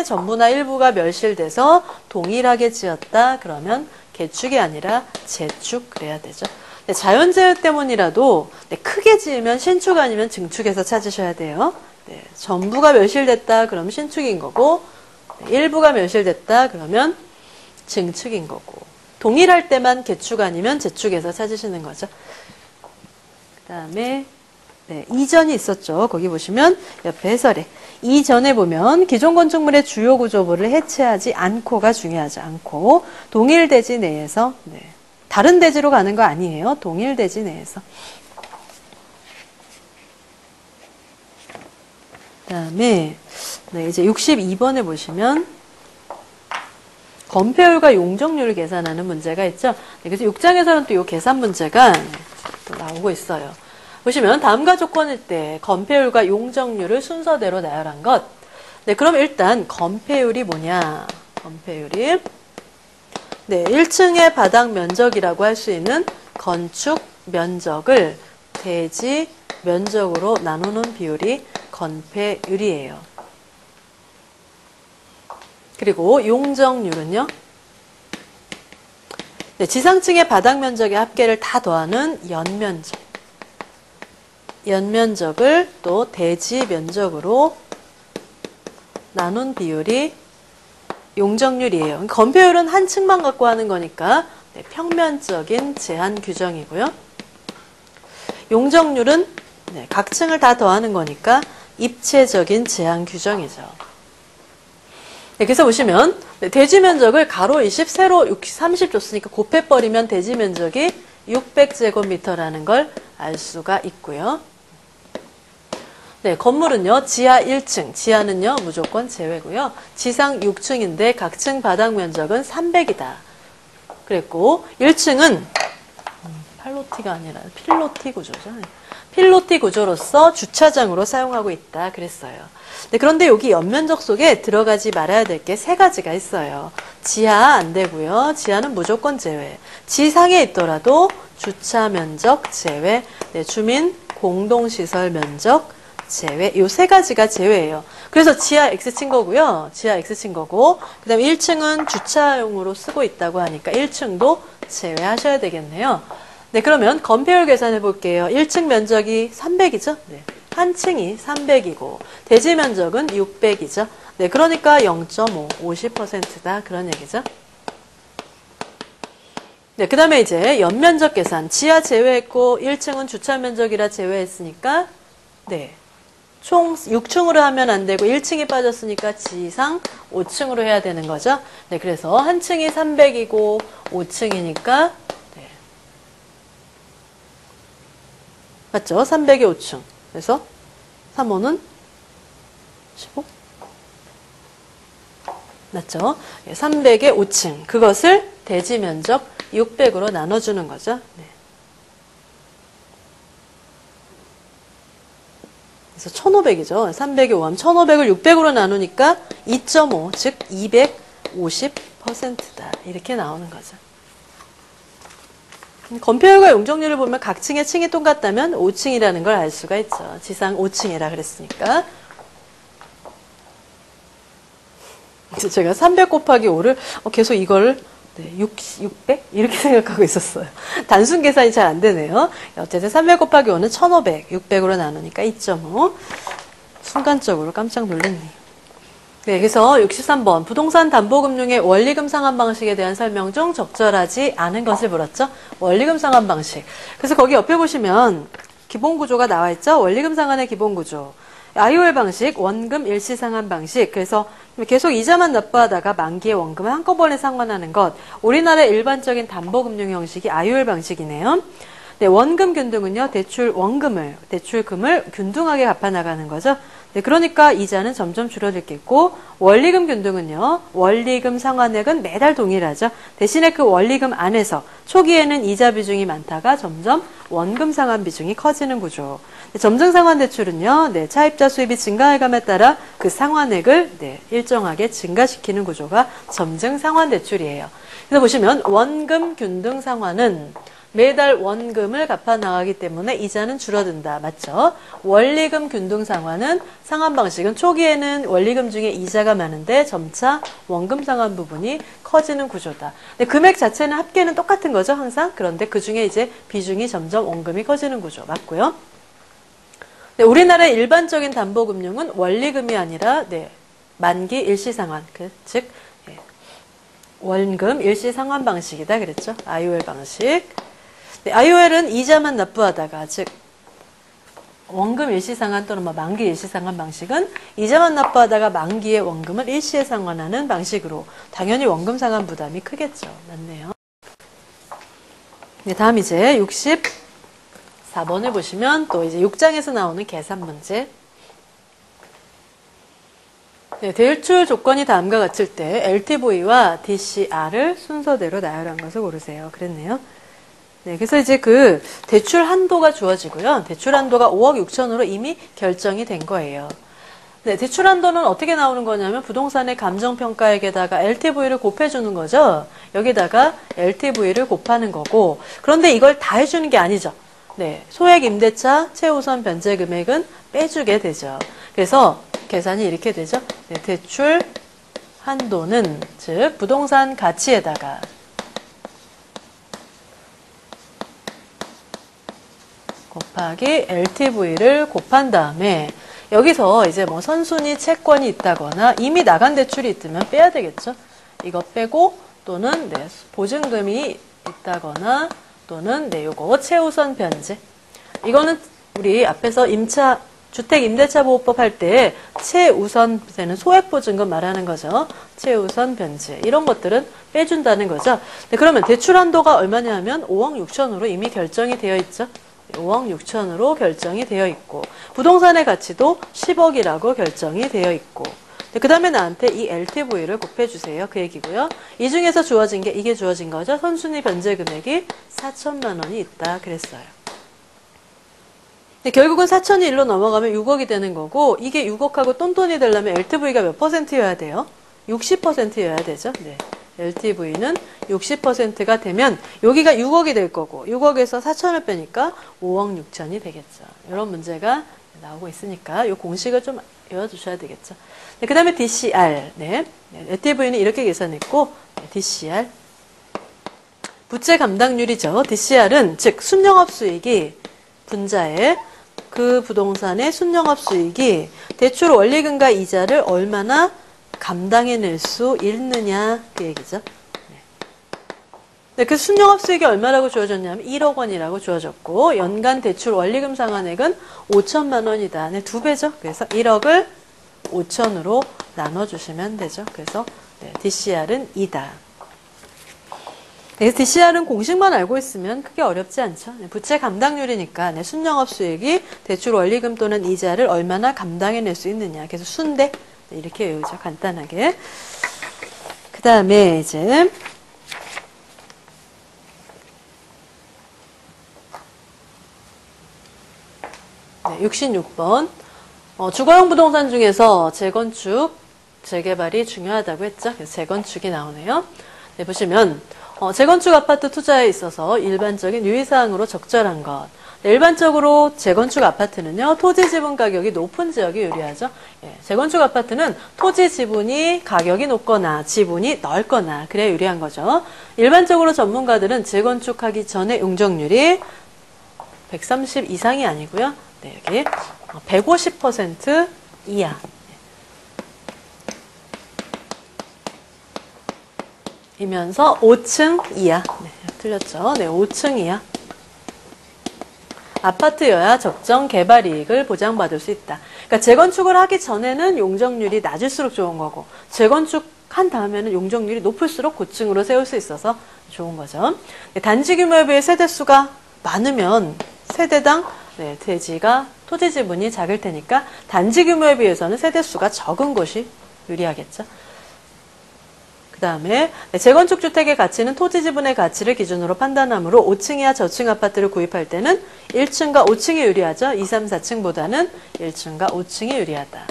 전부나 일부가 멸실돼서 동일하게 지었다. 그러면 개축이 아니라 재축 그래야 되죠. 네, 자연재해 때문이라도 네, 크게 지으면 신축 아니면 증축에서 찾으셔야 돼요. 네, 전부가 멸실됐다. 그러면 신축인 거고, 네, 일부가 멸실됐다. 그러면 증축인 거고, 동일할 때만 개축 아니면 재축에서 찾으시는 거죠. 그 다음에 네, 이전이 있었죠. 거기 보시면 옆에 해설에 이전에 보면 기존 건축물의 주요 구조물을 해체하지 않고가 중요하지 않고 동일 대지 내에서 네, 다른 대지로 가는 거 아니에요. 동일 대지 내에서. 그 다음에 네, 이제 62번에 보시면 건폐율과 용적률을 계산하는 문제가 있죠. 네, 그래서 6장에서는 또 이 계산 문제가 네, 또 나오고 있어요. 보시면 다음과 조건일 때 건폐율과 용적률을 순서대로 나열한 것. 네, 그럼 일단 건폐율이 뭐냐? 건폐율이 네, 1층의 바닥 면적이라고 할 수 있는 건축 면적을 대지 면적으로 나누는 비율이 건폐율이에요. 그리고 용적률은요. 네, 지상층의 바닥 면적의 합계를 다 더하는 연면적. 연면적을 또 대지 면적으로 나눈 비율이 용적률이에요. 건폐율은 한 층만 갖고 하는 거니까 네, 평면적인 제한 규정이고요. 용적률은 네, 각 층을 다 더하는 거니까 입체적인 제한 규정이죠. 네, 그래서 보시면 네, 대지 면적을 가로 20, 세로 30 줬으니까 곱해버리면 대지 면적이 600제곱미터라는 걸 알 수가 있고요. 네, 건물은요, 지하 1층, 지하는요, 무조건 제외고요. 지상 6층인데 각 층 바닥 면적은 300이다. 그랬고, 1층은, 팔로티가 아니라 필로티 구조죠. 필로티 구조로서 주차장으로 사용하고 있다. 그랬어요. 네, 그런데 여기 연면적 속에 들어가지 말아야 될 게 세 가지가 있어요. 지하 안 되고요. 지하는 무조건 제외. 지상에 있더라도 주차 면적 제외, 네, 주민 공동시설 면적 제외. 요 세 가지가 제외예요. 그래서 지하 X 친 거고요. 지하 X 친 거고, 그 다음에 1층은 주차용으로 쓰고 있다고 하니까 1층도 제외하셔야 되겠네요. 네, 그러면 건폐율 계산해 볼게요. 1층 면적이 300이죠? 네. 한 층이 300이고, 대지 면적은 600이죠? 네, 그러니까 0.5, 50%다. 그런 얘기죠? 네, 그 다음에 이제 연면적 계산. 지하 제외했고, 1층은 주차 면적이라 제외했으니까, 네. 총 6층으로 하면 안 되고 1층이 빠졌으니까 지상 5층으로 해야 되는 거죠. 네, 그래서 한 층이 300이고 5층이니까 네. 맞죠? 300에 5층. 그래서 3호는 15? 맞죠? 300에 5층. 그것을 대지 면적 600으로 나눠주는 거죠. 네. 그래서 1500이죠. 300에 5하면 1500을 600으로 나누니까 2.5, 즉 250%다. 이렇게 나오는 거죠. 건폐율과 용적률을 보면 각 층의 층이 똑같다면 5층이라는 걸 알 수가 있죠. 지상 5층이라 그랬으니까. 제가 300 곱하기 5를 계속 이걸 네, 600? 이렇게 생각하고 있었어요. 단순 계산이 잘 안 되네요. 어쨌든 300 곱하기 5는 1500, 600으로 나누니까 2.5. 순간적으로 깜짝 놀랐네요. 네, 그래서 63번. 부동산 담보금융의 원리금 상환 방식에 대한 설명 중 적절하지 않은 것을 물었죠. 원리금 상환 방식. 그래서 거기 옆에 보시면 기본 구조가 나와 있죠. 원리금 상환의 기본 구조. IOL 방식, 원금 일시 상환 방식. 그래서 계속 이자만 납부하다가 만기의 원금을 한꺼번에 상환하는 것. 우리나라의 일반적인 담보금융 형식이 IOL 방식이네요. 네, 원금 균등은요, 대출금을 균등하게 갚아나가는 거죠. 네, 그러니까 이자는 점점 줄어들겠고, 원리금 균등은요, 원리금 상환액은 매달 동일하죠. 대신에 그 원리금 안에서 초기에는 이자 비중이 많다가 점점 원금 상환 비중이 커지는 구조. 네, 점증 상환 대출은요, 네, 차입자 수입이 증가해감에 따라 그 상환액을 네, 일정하게 증가시키는 구조가 점증 상환 대출이에요. 그래서 보시면 원금 균등 상환은 매달 원금을 갚아 나가기 때문에 이자는 줄어든다. 맞죠? 원리금 균등 상환은 상환 방식은 초기에는 원리금 중에 이자가 많은데 점차 원금 상환 부분이 커지는 구조다. 근데 금액 자체는 합계는 똑같은 거죠, 항상. 그런데 그 중에 이제 비중이 점점 원금이 커지는 구조. 맞고요. 네, 우리나라의 일반적인 담보금융은 원리금이 아니라 네, 만기 일시상환, 즉 네, 원금 일시상환 방식이다 그랬죠. IOL 방식. 네, IOL은 이자만 납부하다가, 즉 원금 일시상환 또는 만기 일시상환 방식은 이자만 납부하다가 만기의 원금을 일시에 상환하는 방식으로 당연히 원금 상환 부담이 크겠죠. 맞네요. 네, 다음 이제 64번을 보시면 또 이제 6장에서 나오는 계산 문제. 네, 대출 조건이 다음과 같을 때 LTV와 DCR을 순서대로 나열한 것을 고르세요. 그랬네요. 네, 그래서 이제 그 대출 한도가 주어지고요. 대출 한도가 5억 6천으로 이미 결정이 된 거예요. 네, 대출 한도는 어떻게 나오는 거냐면 부동산의 감정평가액에다가 LTV를 곱해주는 거죠. 여기다가 LTV를 곱하는 거고, 그런데 이걸 다 해주는 게 아니죠. 네, 소액 임대차 최우선 변제 금액은 빼주게 되죠. 그래서 계산이 이렇게 되죠. 네, 대출 한도는 즉 부동산 가치에다가 곱하기 LTV를 곱한 다음에 여기서 이제 뭐 선순위 채권이 있다거나 이미 나간 대출이 있으면 빼야 되겠죠. 이거 빼고 또는 네, 보증금이 있다거나 또는 네, 요거 최우선 변제. 이거는 우리 앞에서 주택 임대차 보호법 할 때 최우선세는 소액 보증금 말하는 거죠. 최우선 변제. 이런 것들은 빼준다는 거죠. 네, 그러면 대출 한도가 얼마냐면 5억 6천으로 이미 결정이 되어 있죠. 5억 6천으로 결정이 되어 있고 부동산의 가치도 10억이라고 결정이 되어 있고 그 다음에 나한테 이 LTV를 곱해주세요. 그 얘기고요. 이 중에서 주어진 게 이게 주어진 거죠. 선순위 변제 금액이 4천만 원이 있다 그랬어요. 근데 결국은 4천이 1로 넘어가면 6억이 되는 거고 이게 6억하고 똔똔이 되려면 LTV가 몇 %여야 돼요? 60%여야 되죠. 네. LTV는 60%가 되면 여기가 6억이 될 거고 6억에서 4천을 빼니까 5억 6천이 되겠죠. 이런 문제가 나오고 있으니까 이 공식을 좀 외워두셔야 되겠죠. 네, 그 다음에 DCR. 네. LTV는 이렇게 계산했고 DCR. 부채 감당률이죠. DCR은 즉 순영업 수익이 분자에 그 부동산의 순영업 수익이 대출 원리금과 이자를 얼마나 감당해낼 수 있느냐 그 얘기죠. 네, 그 순영업 수익이 얼마라고 주어졌냐면 1억 원이라고 주어졌고 연간 대출 원리금 상환액은 5천만 원이다. 네, 2배죠. 그래서 1억을 5천으로 나눠주시면 되죠. 그래서 네, DCR은 2다. 그래서 DCR은 공식만 알고 있으면 크게 어렵지 않죠. 네, 부채 감당률이니까 네, 순영업 수익이 대출 원리금 또는 이자를 얼마나 감당해낼 수 있느냐. 그래서 순대 네, 이렇게 외우죠. 간단하게. 그 다음에 이제 네, 66번. 주거용 부동산 중에서 재건축, 재개발이 중요하다고 했죠. 그래서 재건축이 나오네요. 네, 보시면 재건축 아파트 투자에 있어서 일반적인 유의사항으로 적절한 것. 네, 일반적으로 재건축 아파트는요. 토지 지분 가격이 높은 지역이 유리하죠. 예, 재건축 아파트는 토지 지분이 가격이 높거나 지분이 넓거나 그래야 유리한 거죠. 일반적으로 전문가들은 재건축하기 전에 용적률이 130 이상이 아니고요. 네, 여기 150% 이하. 이면서 5층 이하. 네, 틀렸죠. 네, 5층 이하. 아파트여야 적정 개발 이익을 보장받을 수 있다. 그러니까 재건축을 하기 전에는 용적률이 낮을수록 좋은 거고 재건축한 다음에는 용적률이 높을수록 고층으로 세울 수 있어서 좋은 거죠. 네, 단지 규모에 비해 세대수가 많으면 세대당 네, 대지가 토지 지분이 작을 테니까 단지 규모에 비해서는 세대수가 적은 곳이 유리하겠죠. 그 다음에 재건축 주택의 가치는 토지 지분의 가치를 기준으로 판단하므로 5층 이하 저층 아파트를 구입할 때는 1층과 5층이 유리하죠. 2, 3, 4층보다는 1층과 5층이 유리하다.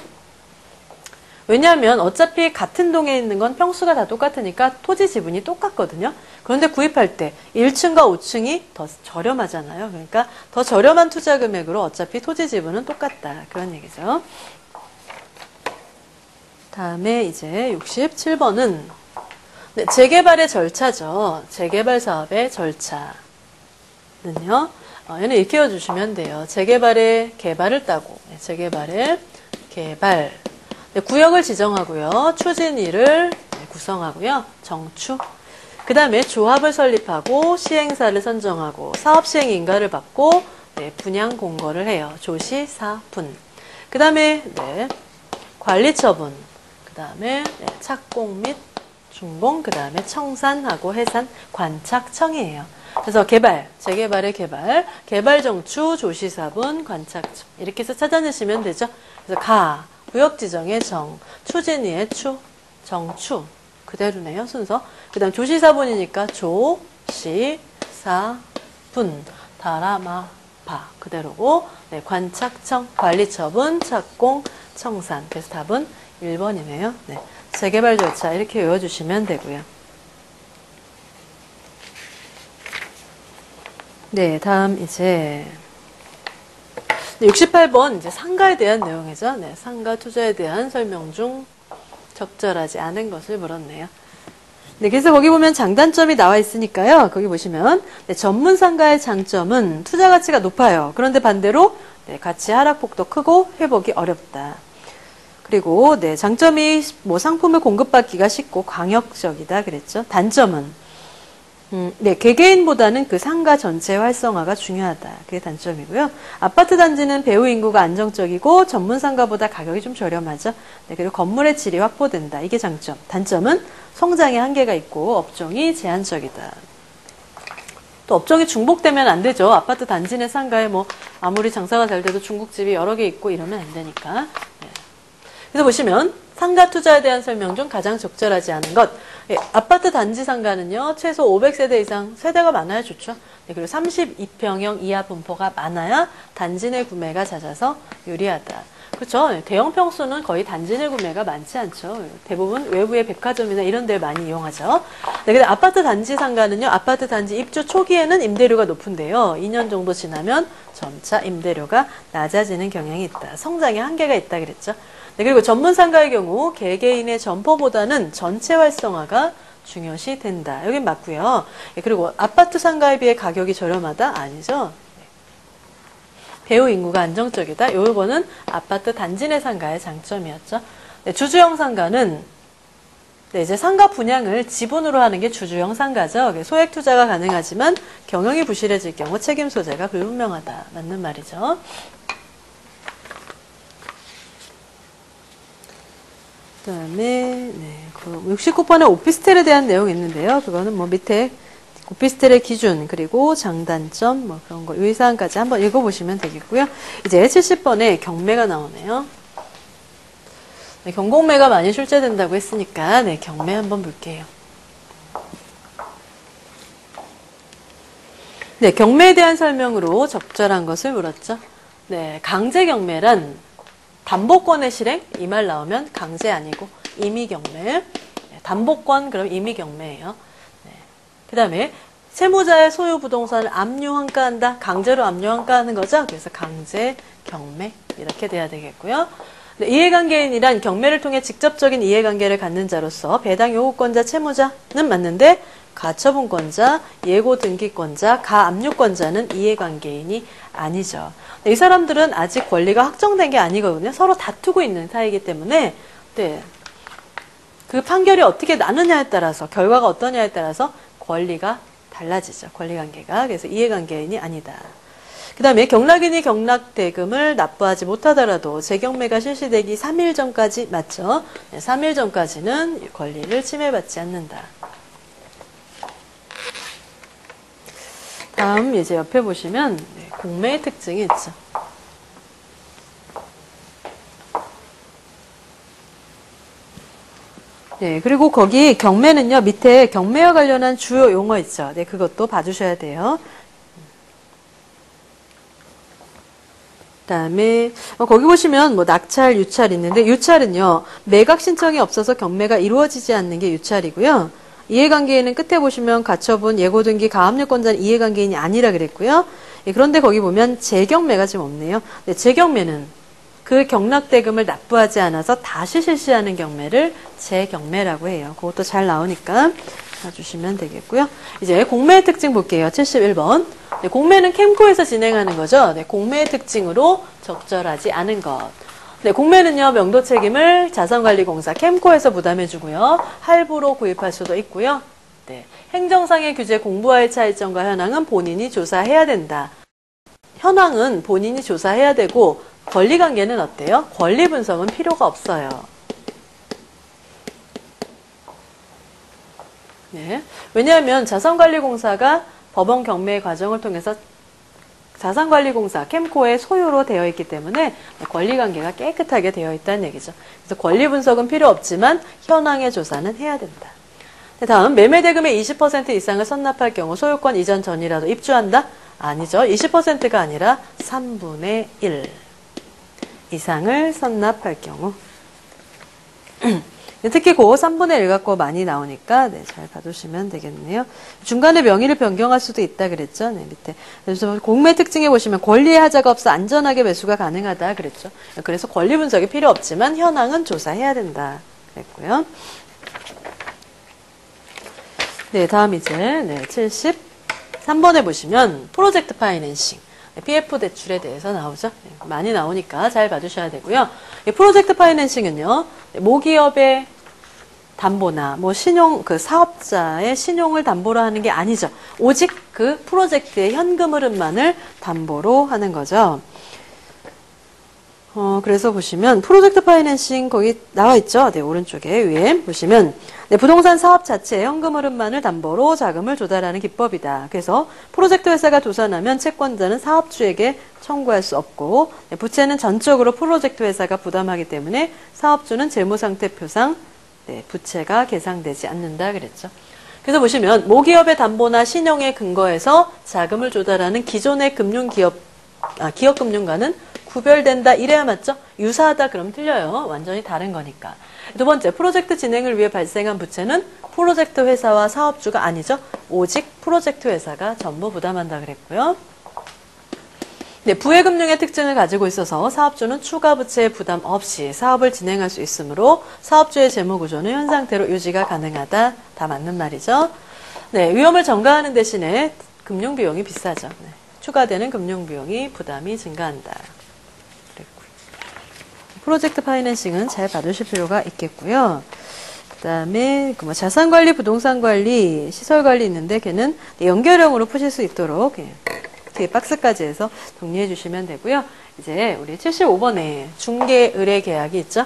왜냐하면 어차피 같은 동에 있는 건 평수가 다 똑같으니까 토지 지분이 똑같거든요. 그런데 구입할 때 1층과 5층이 더 저렴하잖아요. 그러니까 더 저렴한 투자 금액으로 어차피 토지 지분은 똑같다. 그런 얘기죠. 다음에 이제 67번은 네, 재개발의 절차죠. 재개발 사업의 절차는요. 얘는 이렇게 외워주시면 돼요. 재개발의 개발을 따고 재개발의 개발 네, 구역을 지정하고요. 추진위를 구성하고요. 정추. 그 다음에 조합을 설립하고 시행사를 선정하고 사업 시행 인가를 받고 네, 분양 공고를 해요. 조시사분. 그 다음에 네, 관리처분. 그 다음에 네, 착공 및 준공. 그 다음에 청산하고 해산 관착청이에요. 그래서 개발, 재개발의 개발, 개발정추, 조시사분, 관착청 이렇게 해서 찾아내시면 되죠. 그래서 구역 지정의 정, 추진위의 추, 정추 그대로네요. 순서. 그 다음 조시사분이니까 조, 시, 사, 분, 다라마파 그대로고 네, 관착청, 관리처분, 착공, 청산. 그래서 답은 1번이네요. 네, 재개발 절차 이렇게 외워주시면 되고요. 네, 다음 이제 68번 이제 상가에 대한 내용이죠. 네, 상가 투자에 대한 설명 중 적절하지 않은 것을 물었네요. 네, 그래서 거기 보면 장단점이 나와 있으니까요. 거기 보시면 네, 전문 상가의 장점은 투자 가치가 높아요. 그런데 반대로 네, 가치 하락폭도 크고 회복이 어렵다. 그리고 네, 장점이 뭐 상품을 공급받기가 쉽고 광역적이다 그랬죠. 단점은 네, 개개인보다는 그 상가 전체 활성화가 중요하다. 그게 단점이고요. 아파트 단지는 배후 인구가 안정적이고 전문 상가보다 가격이 좀 저렴하죠. 네, 그리고 건물의 질이 확보된다. 이게 장점. 단점은 성장의 한계가 있고 업종이 제한적이다. 또 업종이 중복되면 안 되죠. 아파트 단지 내 상가에 뭐 아무리 장사가 잘 돼도 중국집이 여러 개 있고 이러면 안 되니까. 네. 그래서 보시면 상가 투자에 대한 설명 중 가장 적절하지 않은 것. 예, 아파트 단지 상가는요, 최소 500세대 이상 세대가 많아야 좋죠. 네, 그리고 32평형 이하 분포가 많아야 단지 내 구매가 잦아서 유리하다. 그렇죠. 대형 평수는 거의 단지 내 구매가 많지 않죠. 대부분 외부의 백화점이나 이런 데를 많이 이용하죠. 네, 근데 아파트 단지 상가는요, 아파트 단지 입주 초기에는 임대료가 높은데요. 2년 정도 지나면 점차 임대료가 낮아지는 경향이 있다. 성장에 한계가 있다 그랬죠. 네, 그리고 전문 상가의 경우 개개인의 점포보다는 전체 활성화가 중요시 된다. 여긴 맞고요. 네, 그리고 아파트 상가에 비해 가격이 저렴하다? 아니죠. 네. 배후 인구가 안정적이다. 요거는 아파트 단지 내 상가의 장점이었죠. 네, 주주형 상가는 네, 이제 상가 분양을 지분으로 하는 게 주주형 상가죠. 소액 투자가 가능하지만 경영이 부실해질 경우 책임 소재가 불분명하다. 맞는 말이죠. 그 다음에, 네, 69번에 오피스텔에 대한 내용이 있는데요. 그거는 뭐 밑에 오피스텔의 기준, 그리고 장단점, 뭐 그런 거, 이 사항까지 한번 읽어보시면 되겠고요. 이제 70번에 경매가 나오네요. 네, 경공매가 많이 출제된다고 했으니까, 네, 경매 한번 볼게요. 네, 경매에 대한 설명으로 적절한 것을 물었죠. 네, 강제 경매란 담보권의 실행? 이 말 나오면 강제 아니고 임의경매. 네, 담보권 그럼 임의경매예요. 네. 그 다음에 채무자의 소유 부동산을 압류환가한다. 강제로 압류환가하는 거죠. 그래서 강제경매 이렇게 돼야 되겠고요. 네, 이해관계인이란 경매를 통해 직접적인 이해관계를 갖는 자로서 배당 요구권자 채무자는 맞는데 가처분권자, 예고등기권자, 가압류권자는 이해관계인이 아니죠. 이 사람들은 아직 권리가 확정된 게 아니거든요. 서로 다투고 있는 사이이기 때문에 네, 그 판결이 어떻게 나느냐에 따라서 결과가 어떠냐에 따라서 권리가 달라지죠. 권리관계가. 그래서 이해관계인이 아니다. 그 다음에 경락인이 경락대금을 납부하지 못하더라도 재경매가 실시되기 3일 전까지 맞죠? 네, 3일 전까지는 권리를 침해받지 않는다. 다음 이제 옆에 보시면 네, 공매의 특징이 있죠. 네, 그리고 거기 경매는요, 밑에 경매와 관련한 주요 용어 있죠. 네, 그것도 봐주셔야 돼요. 그다음에 거기 보시면 뭐 낙찰, 유찰 있는데 유찰은요, 매각 신청이 없어서 경매가 이루어지지 않는 게 유찰이고요. 이해관계인은 끝에 보시면 가처분, 예고등기, 가압류권자는 이해관계인이 아니라 그랬고요. 예, 그런데 거기 보면 재경매가 지금 없네요. 네, 재경매는 그 경락대금을 납부하지 않아서 다시 실시하는 경매를 재경매라고 해요. 그것도 잘 나오니까 봐주시면 되겠고요. 이제 공매의 특징 볼게요. 71번. 네, 공매는 캠코에서 진행하는 거죠. 네, 공매의 특징으로 적절하지 않은 것. 네, 공매는요, 명도 책임을 자산관리공사 캠코에서 부담해주고요. 할부로 구입할 수도 있고요. 네, 행정상의 규제 공부와의 차이점과 현황은 본인이 조사해야 된다. 현황은 본인이 조사해야 되고 권리관계는 어때요? 권리 분석은 필요가 없어요. 네, 왜냐하면 자산관리공사가 법원 경매 과정을 통해서 자산관리공사, 캠코의 소유로 되어 있기 때문에 권리관계가 깨끗하게 되어 있다는 얘기죠. 그래서 권리 분석은 필요 없지만 현황의 조사는 해야 된다. 다음, 매매대금의 20% 이상을 선납할 경우 소유권 이전 전이라도 입주한다? 아니죠. 20%가 아니라 3분의 1 이상을 선납할 경우. 특히 고 3분의 1 갖고 많이 나오니까 네, 잘 봐두시면 되겠네요. 중간에 명의를 변경할 수도 있다 그랬죠. 네, 밑에. 그래서 공매 특징에 보시면 권리의 하자가 없어 안전하게 매수가 가능하다 그랬죠. 그래서 권리 분석이 필요 없지만 현황은 조사해야 된다 그랬고요. 네, 다음 이제 네, 73번에 보시면 프로젝트 파이낸싱. PF 대출에 대해서 나오죠. 많이 나오니까 잘 봐주셔야 되고요. 프로젝트 파이낸싱은요, 모기업의 담보나 뭐 신용, 그 사업자의 신용을 담보로 하는 게 아니죠. 오직 그 프로젝트의 현금 흐름만을 담보로 하는 거죠. 그래서 보시면 프로젝트 파이낸싱 거기 나와 있죠. 네, 오른쪽에 위에 보시면 네, 부동산 사업 자체의 현금 흐름만을 담보로 자금을 조달하는 기법이다. 그래서 프로젝트 회사가 도산하면 채권자는 사업주에게 청구할 수 없고 네, 부채는 전적으로 프로젝트 회사가 부담하기 때문에 사업주는 재무상태표상 네, 부채가 계상되지 않는다 그랬죠. 그래서 보시면 모기업의 담보나 신용에 근거해서 자금을 조달하는 기존의 기업금융과는 구별된다 이래야 맞죠? 유사하다 그럼 틀려요. 완전히 다른 거니까. 두 번째, 프로젝트 진행을 위해 발생한 부채는 프로젝트 회사와 사업주가 아니죠. 오직 프로젝트 회사가 전부 부담한다 그랬고요. 네, 부해금융의 특징을 가지고 있어서 사업주는 추가 부채의 부담 없이 사업을 진행할 수 있으므로 사업주의 재무구조는 현 상태로 유지가 가능하다. 다 맞는 말이죠. 네, 위험을 전가하는 대신에 금융비용이 비싸죠. 네, 추가되는 금융비용이 부담이 증가한다. 프로젝트 파이낸싱은 잘 봐두실 필요가 있겠고요. 그 다음에 뭐 자산관리, 부동산관리, 시설관리 있는데 걔는 연결형으로 푸실 수 있도록 뒤에 박스까지 해서 정리해 주시면 되고요. 이제 우리 75번에 중개의뢰계약이 있죠.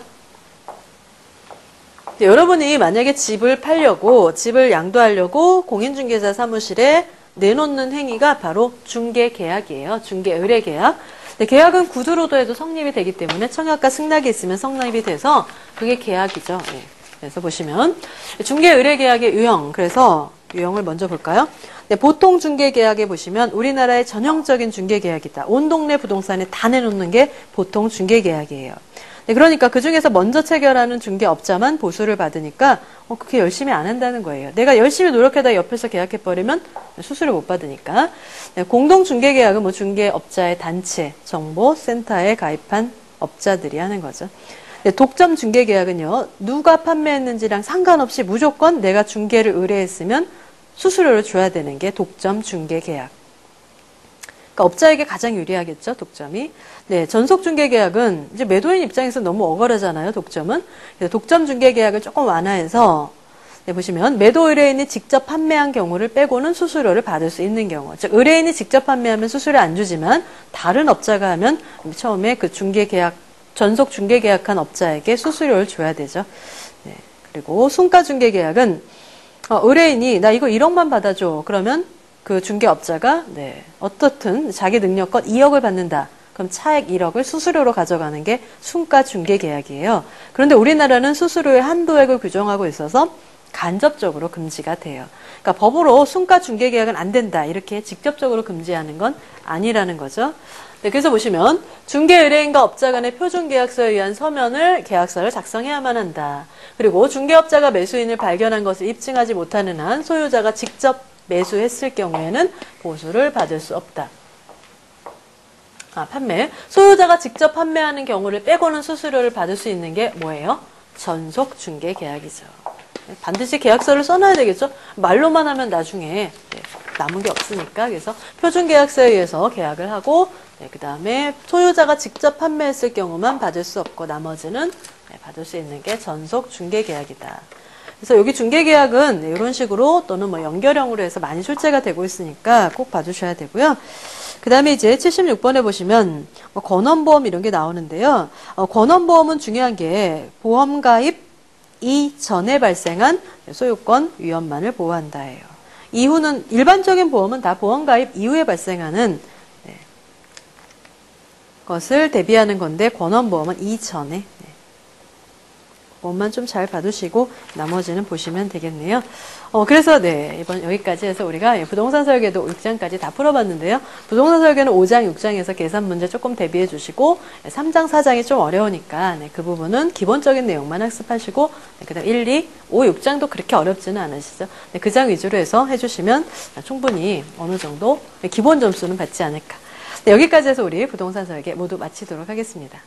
여러분이 만약에 집을 팔려고, 집을 양도하려고 공인중개사 사무실에 내놓는 행위가 바로 중개계약이에요. 중개의뢰계약. 네, 계약은 구두로도 해도 성립이 되기 때문에 청약과 승낙이 있으면 성립이 돼서 그게 계약이죠. 네. 그래서 보시면 중개의뢰계약의 유형, 그래서 유형을 먼저 볼까요? 네, 보통 중개계약에 보시면 우리나라의 전형적인 중개계약이다. 온 동네 부동산에 다 내놓는 게 보통 중개계약이에요. 네, 그러니까 그 중에서 먼저 체결하는 중개업자만 보수를 받으니까 그렇게 열심히 안 한다는 거예요. 내가 열심히 노력하다 옆에서 계약해버리면 수수료 못 받으니까. 네, 공동중개계약은 뭐 중개업자의 단체, 정보, 센터에 가입한 업자들이 하는 거죠. 네, 독점중개계약은요. 누가 판매했는지랑 상관없이 무조건 내가 중개를 의뢰했으면 수수료를 줘야 되는 게 독점중개계약. 그러니까 업자에게 가장 유리하겠죠, 독점이. 네, 전속중개계약은 이제 매도인 입장에서 너무 억울하잖아요, 독점은. 그래서 독점중개계약을 조금 완화해서 네, 보시면 매도 의뢰인이 직접 판매한 경우를 빼고는 수수료를 받을 수 있는 경우. 즉 의뢰인이 직접 판매하면 수수료 안 주지만 다른 업자가 하면 처음에 그 중개계약, 전속중개계약한 업자에게 수수료를 줘야 되죠. 네, 그리고 순가중개계약은 의뢰인이 나 이거 1억만 받아줘. 그러면 그 중개업자가 네, 어떻든 자기 능력껏 2억을 받는다. 그럼 차액 1억을 수수료로 가져가는 게 순가중개계약이에요. 그런데 우리나라는 수수료의 한도액을 규정하고 있어서 간접적으로 금지가 돼요. 그러니까 법으로 순가중개계약은 안 된다. 이렇게 직접적으로 금지하는 건 아니라는 거죠. 네, 그래서 보시면 중개의뢰인과 업자 간의 표준계약서에 의한 서면을 계약서를 작성해야만 한다. 그리고 중개업자가 매수인을 발견한 것을 입증하지 못하는 한 소유자가 직접 매수했을 경우에는 보수를 받을 수 없다. 판매. 소유자가 직접 판매하는 경우를 빼고는 수수료를 받을 수 있는 게 뭐예요? 전속중개계약이죠. 반드시 계약서를 써놔야 되겠죠? 말로만 하면 나중에 남은 게 없으니까. 그래서 표준계약서에 의해서 계약을 하고 그 다음에 소유자가 직접 판매했을 경우만 받을 수 없고 나머지는 받을 수 있는 게 전속중개계약이다. 그래서 여기 중개계약은 이런 식으로 또는 뭐 연결형으로 해서 많이 출제가 되고 있으니까 꼭 봐주셔야 되고요. 그 다음에 이제 76번에 보시면 권원보험 이런 게 나오는데요. 권원보험은 중요한 게 보험 가입 이전에 발생한 소유권 위험만을 보호한다예요. 이후는 일반적인 보험은 다 보험 가입 이후에 발생하는 것을 대비하는 건데 권원보험은 이전에. 그것만 좀 잘 봐두시고 나머지는 보시면 되겠네요. 그래서 네, 이번 여기까지 해서 우리가 부동산 설계도 6장까지 다 풀어봤는데요. 부동산 설계는 5장, 6장에서 계산 문제 조금 대비해 주시고 3장, 4장이 좀 어려우니까 네, 그 부분은 기본적인 내용만 학습하시고 네, 그 다음 1, 2, 5, 6장도 그렇게 어렵지는 않으시죠. 네, 그 장 위주로 해서 해주시면 충분히 어느 정도 기본 점수는 받지 않을까. 네, 여기까지 해서 우리 부동산 설계 모두 마치도록 하겠습니다.